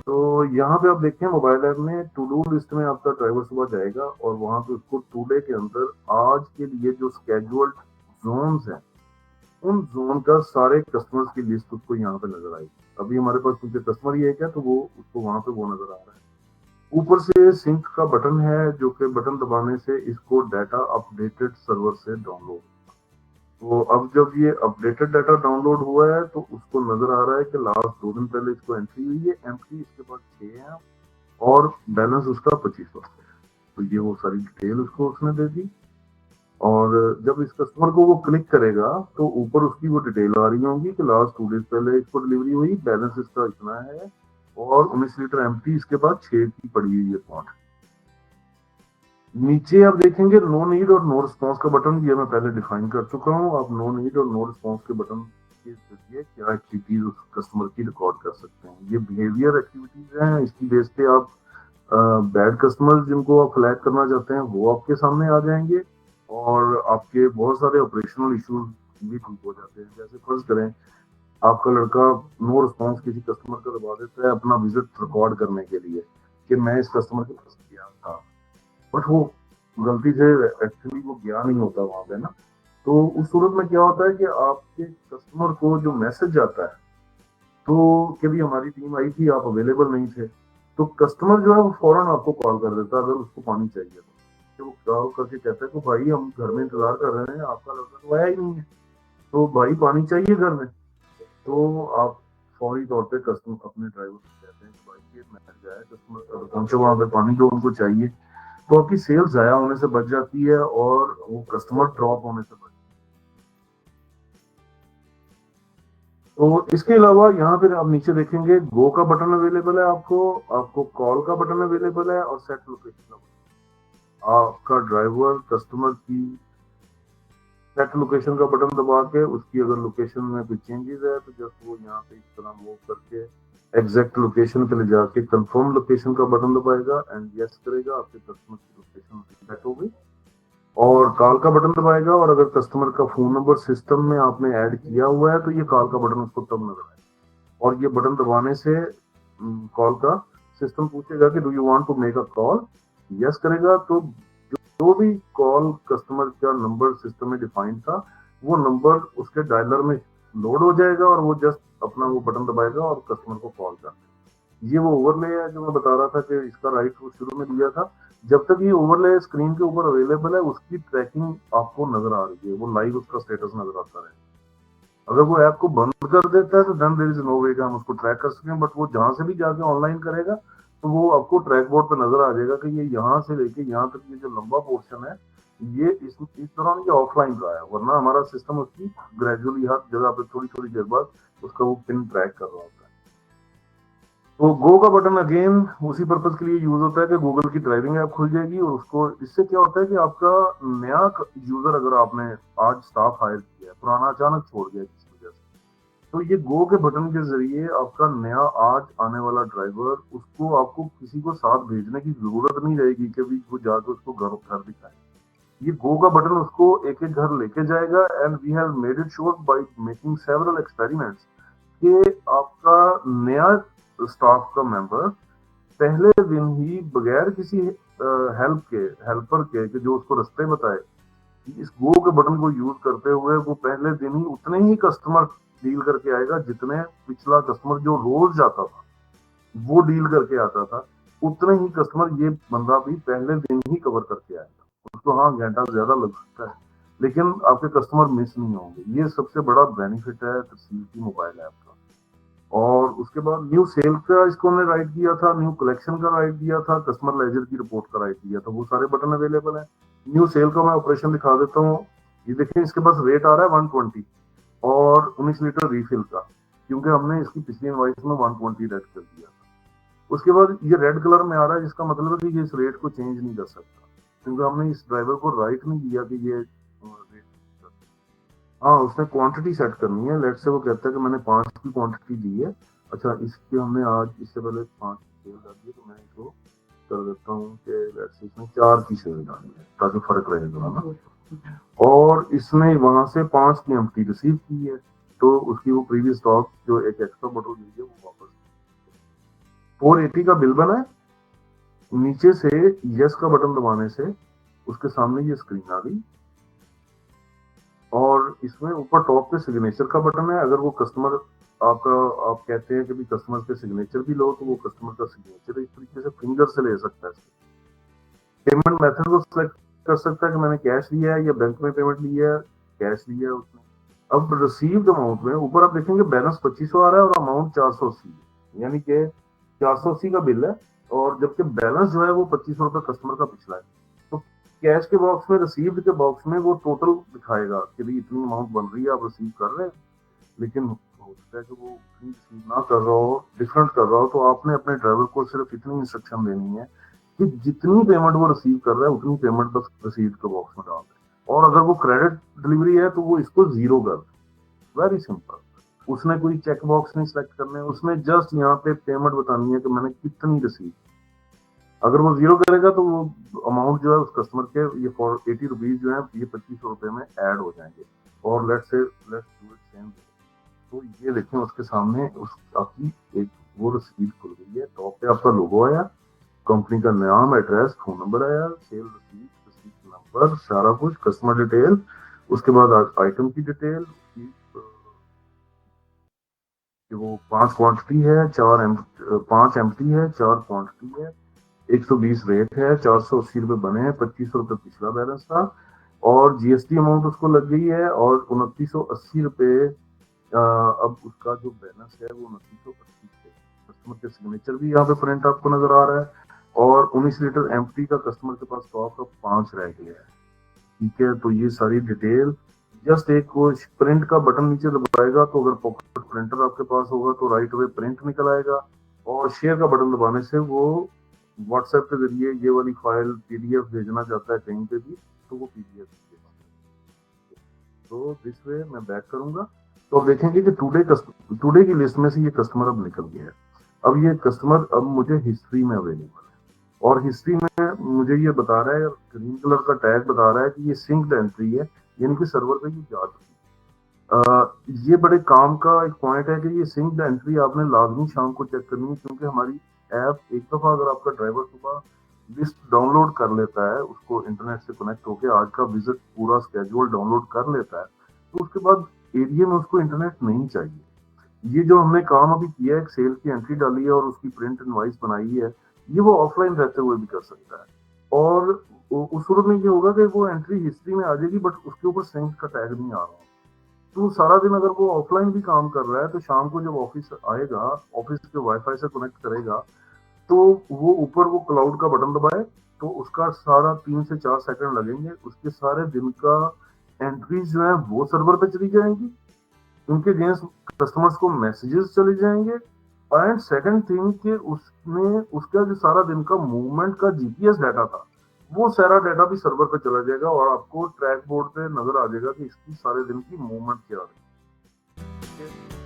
तो यहाँ पे आप देखिए मोबाइल ऐप में टू डू लिस्ट में आपका ड्राइवर सुबह जाएगा और वहां पे उसको टू डे के अंदर आज के लिए जो स्केड्यूल्ड जोन्स हैं उन जोन का सारे कस्टमर्स की लिस्ट उसको यहाँ पे नजर आएगी। अभी हमारे पास क्योंकि कस्टमर ही है क्या, तो वो उसको वहां पे वो नजर आ रहा है। ऊपर से सिंक का बटन है जो कि बटन दबाने से इसको डाटा अपडेटेड सर्वर से डाउनलोड। तो अब जब ये अपडेटेड डाटा डाउनलोड हुआ है तो उसको नजर आ रहा है कि लास्ट 2 दिन पहले इसको एंट्री हुई है, एंट्री इसके बाद 6 है और बैलेंस उसका 25 है। तो ये वो सारी डिटेल उसको उसने दे दी और जब इस कस्टमर को वो क्लिक करेगा तो ऊपर उसकी वो डिटेल आ रही होंगी कि लास्ट 2 डेज पहले इसको डिलीवरी हुई, बैलेंस इसका इतना है और 19 लीटर एम्प्टी इसके बाद 6 की पड़ी हुई है पॉइंट। नीचे आप देखेंगे नो नीड और नो रिस्पॉन्स का बटन, ये मैं पहले डिफाइन कर चुका हूँ। आप नो नीड और नो रिस्पॉन्स के बटन के जरिए क्या एक्टिविटीज उस कस्टमर की रिकॉर्ड कर सकते हैं। ये बिहेवियर एक्टिविटीज हैं, इसकी बेस पे आप बैड कस्टमर जिनको आप फ्लैग करना चाहते हैं वो आपके सामने आ जाएंगे और आपके बहुत सारे ऑपरेशनल इश्यूज भी ठीक हो जाते हैं। जैसे फर्ज करें आपका लड़का नो रिस्पॉन्स किसी कस्टमर का दबा देता है अपना विजिट रिकॉर्ड करने के लिए कि मैं इस कस्टमर के पास गया था, बट वो गलती से एक्चुअली वो गया नहीं होता वहां पे ना। तो उस सूरत में क्या होता है कि आपके कस्टमर को जो मैसेज आता है तो कि भी हमारी टीम आई थी, आप अवेलेबल नहीं थे, तो कस्टमर जो है वो फौरन आपको कॉल कर देता है अगर उसको पानी चाहिए तो वो कॉल करके कहता है कि भाई हम घर में इंतजार कर रहे हैं, आपका लड़का तो आया ही नहीं है, तो भाई पानी चाहिए घर में। तो आप फौरी तौर पे कस्टमर अपने ड्राइवर को कहते हैं कि भाई ये मैसेज आया कस्टमर का, पहुंचो वहां पे पानी जो उनको चाहिए। तो आपकी सेल्स जाया होने से बच जाती है और वो कस्टमर ड्रॉप होने से बच। तो इसके अलावा यहाँ पे आप नीचे देखेंगे गो का बटन अवेलेबल है आपको, आपको कॉल का बटन अवेलेबल है और सेट लोकेशन का बटन। आपका ड्राइवर कस्टमर की सेट लोकेशन का बटन दबा के उसकी अगर लोकेशन में कोई चेंजेस है तो जस्ट वो यहाँ पे इस तरह मूव करके एग्जैक्ट लोकेशन पे ले जाके कंफर्म लोकेशन का बटन दबाएगा एंड यस करेगा, आपके कस्टमर की लोकेशन सेट हो गई। और कॉल का बटन दबाएगा और अगर कस्टमर का फोन नंबर सिस्टम में आपने ऐड किया हुआ है तो ये कॉल का बटन उसको तब नजर आएगा और ये बटन दबाने से कॉल का सिस्टम पूछेगा कि do you want to make a call, yes करेगा तो जो भी कॉल कस्टमर का नंबर सिस्टम में डिफाइंड था वो नंबर उसके डायलर में लोड हो जाएगा और वो जस्ट अपना वो बटन दबाएगा और कस्टमर को कॉल कर। ये वो ओवरले है जो मैं बता रहा था कि इसका राइट वो शुरू में दिया था। जब तक ये ओवरले स्क्रीन के ऊपर अवेलेबल है उसकी ट्रैकिंग आपको नजर आ रही है, वो लाइव उसका स्टेटस नजर आता है। अगर वो ऐप को बंद कर देता है तो देन देयर इज नो वे कि हम उसको ट्रैक कर सकें, बट वो जहां से भी जाके ऑनलाइन करेगा तो वो आपको ट्रैक बोर्ड पे नजर आ जाएगा कि ये यहाँ से लेके यहाँ तक ये जो लंबा पोर्शन है ये इस दौरान ये ऑफलाइन रहा है, वरना हमारा सिस्टम उसकी ग्रेजुअली हर जगह पे थोड़ी थोड़ी देर बाद उसका वो पिन ट्रैक कर रहा होता है। तो गो का बटन अगेन उसी पर्पज के लिए यूज होता है कि गूगल की ड्राइविंग ऐप खुल जाएगी और उसको इससे क्या होता है कि आपका नया यूजर अगर आपने आज स्टाफ हायर किया है, पुराना अचानक छोड़ गया किसी वजह से, तो ये गो के बटन के जरिए आपका नया आज आने वाला ड्राइवर उसको आपको किसी को साथ भेजने की जरूरत नहीं रहेगी कि भी वो जाकर उसको घर घर दिखाए। ये गो का बटन उसको एक एक घर लेके जाएगा and we have made it sure by making several experiments कि आपका नया स्टाफ का मेंबर पहले दिन ही बगैर किसी हेल्पर के कि जो उसको रास्ते बताए, इस गो के बटन को यूज करते हुए वो पहले दिन ही उतने ही कस्टमर डील करके आएगा जितने पिछला कस्टमर जो रोज जाता था वो डील करके आता था, उतने ही कस्टमर ये बंदा भी पहले दिन ही कवर करके आएगा। उसको हाँ घंटा ज्यादा लग सकता है लेकिन आपके कस्टमर मिस नहीं होंगे। ये सबसे बड़ा बेनिफिट है तहसील की मोबाइल ऐप का। और उसके बाद न्यू सेल का इसको हमने राइट दिया था, न्यू कलेक्शन का राइट दिया था, कस्टमर लेजर की रिपोर्ट का राइट दिया था, वो सारे बटन अवेलेबल है। न्यू सेल का मैं ऑपरेशन दिखा देता हूँ। ये देखिए इसके पास रेट आ रहा है 120 और 19 लीटर रिफिल का, क्योंकि हमने इसकी पिछली इनवाइस में 120 रेड कर दिया था। उसके बाद ये रेड कलर में आ रहा है जिसका मतलब है कि ये इस रेट को चेंज नहीं कर सकता क्योंकि हमने इस ड्राइवर को राइट नहीं दिया कि ये रेट। हाँ उसने क्वांटिटी सेट करनी है, लेट से वो कहता है कि मैंने 5 की क्वांटिटी दी है। अच्छा इसके हमने आज इससे पहले 5 की सेल डाली है तो मैं इसको कर देता हूँ कि लेट से इसमें 4 की सेल डाली है ताकि फर्क रहेगा ना। और इसने वहां से 5 की एम्प्टी रिसीव की है तो उसकी वो प्रीवियस स्टॉक जो एक एक्स्ट्रा बटन दी है वो वापस। 480 का बिल बना है, नीचे से यस का बटन दबाने से उसके सामने ये स्क्रीन आ गई और इसमें ऊपर टॉप पे सिग्नेचर का बटन है। अगर वो कस्टमर आपका आप कहते हैं कि भी कस्टमर के सिग्नेचर भी लो तो वो कस्टमर का सिग्नेचर इस तरीके से फिंगर से ले सकता है। पेमेंट मेथड को सिलेक्ट कर सकता है कि मैंने कैश लिया है या बैंक में पेमेंट लिया है, कैश लिया है उसने। अब रिसीव्ड अमाउंट में ऊपर आप देखेंगे बैलेंस 2500 आ रहा है और अमाउंट 480 है, यानी कि 480 का बिल है और जबकि बैलेंस जो है वो 2500 रुपए कस्टमर का पिछला है। तो कैश के बॉक्स में, रिसीव्ड के बॉक्स में वो टोटल दिखाएगा कि भाई इतनी अमाउंट बन रही है, आप रिसीव कर रहे हैं। लेकिन हो सकता है कि वो इतनी रिसीव ना कर रहा हो, डिफरेंट कर रहा हो, तो आपने अपने ड्राइवर को सिर्फ इतनी इंस्ट्रक्शन देनी है कि जितनी पेमेंट वो रिसीव कर रहा है उतनी पेमेंट बस रिसीव के बॉक्स में डाल दे। और अगर वो क्रेडिट डिलीवरी है तो वो इसको जीरो कर दे। Very simple. उसने कोई चेक बॉक्स नहीं सिलेक्ट करने, उसने जस्ट यहाँ पे पेमेंट बतानी है कि मैंने कितनी रिसीव। अगर वो जीरो करेगा तो वो अमाउंट जो है उस कस्टमर के ये 480 रुपीज जो है ये 2500 रुपए में ऐड हो जाएंगे। और लेट्स डू इट सेम। तो ये देखें उसके सामने उस आपकी एक वो रसीद खुल गई है। टॉप पे आपका लोगो आया, कंपनी का नाम, एड्रेस, फोन नंबर आया, सेल रसीद, रसीद नंबर, सारा कुछ, कस्टमर डिटेल, उसके बाद आइटम की डिटेल, कि वो 5 क्वांटिटी है, 5 एम्प्टी है, 4 क्वांटिटी है, 120 रेट है, 480 रुपए बने हैं, 2500 रुपए पिछला बैलेंस था और जीएसटी अमाउंट उसको लग गई है और 2980 रुपए। अब उसका जो बैलेंस है वो 2980 है। कस्टमर के सिग्नेचर भी यहाँ पे प्रिंट आपको नजर आ रहा है और 19 लीटर एम्प्टी का कस्टमर के पास स्टॉक अब 5 रह गया है। ठीक है, तो ये सारी डिटेल जस्ट एक वो प्रिंट का बटन नीचे दबाएगा तो अगर पॉकेट प्रिंटर आपके पास होगा तो राइट वे प्रिंट निकल आएगा और शेयर का बटन दबाने से वो व्हाट्सएप के जरिए ये वाली फाइल पीडीएफ भेजना चाहता है कहीं पे भी तो वो पीडीएफ भेजेगा। तो दिस वे मैं बैक करूंगा तो आप देखेंगे कि टुडे की लिस्ट में से ये कस्टमर अब निकल गया है। अब ये कस्टमर अब मुझे हिस्ट्री में अवेलेबल है और हिस्ट्री में मुझे ये बता रहा है, ग्रीन कलर का टैग बता रहा है कि ये सिंक्ड एंट्री है, यानी कि सर्वर पे ये जा चुकी। ये बड़े काम का एक पॉइंट है कि ये सिंक्ड एंट्री आपने लाजमी शाम को चेक करनी है, क्योंकि हमारी ऐप एक दफा अगर आपका ड्राइवर सुबह लिस्ट डाउनलोड कर लेता है, उसको इंटरनेट से कनेक्ट होकर आज का विजिट पूरा स्केड्यूल डाउनलोड कर लेता है, तो उसके बाद एरिया में उसको इंटरनेट नहीं चाहिए। ये जो हमने काम अभी किया है, एक सेल की एंट्री डाली है और उसकी प्रिंट इनवॉइस बनाई है, ये वो ऑफलाइन रहते हुए भी कर सकता है। और उस सूरत में ये होगा कि वो एंट्री हिस्ट्री में आ जाएगी बट उसके ऊपर सिंक का टैग नहीं आ रहा। तो सारा दिन अगर वो ऑफलाइन भी काम कर रहा है तो शाम को जब ऑफिस आएगा, ऑफिस के वाईफाई से कनेक्ट करेगा, तो वो ऊपर वो क्लाउड का बटन दबाए तो उसका सारा 3 से 4 सेकंड लगेंगे, उसके सारे दिन का एंट्रीज जो है वो सर्वर पे चली जाएंगी, उनके अगेंस्ट कस्टमर्स को मैसेजेस चले जाएंगे। एंड सेकंड थिंग कि उसमें उसका जो सारा दिन का मूवमेंट का जीपीएस डाटा था वो सारा डाटा भी सर्वर पे चला जाएगा और आपको ट्रैक बोर्ड पे नजर आ जाएगा कि इसकी सारे दिन की मूवमेंट क्या रही है।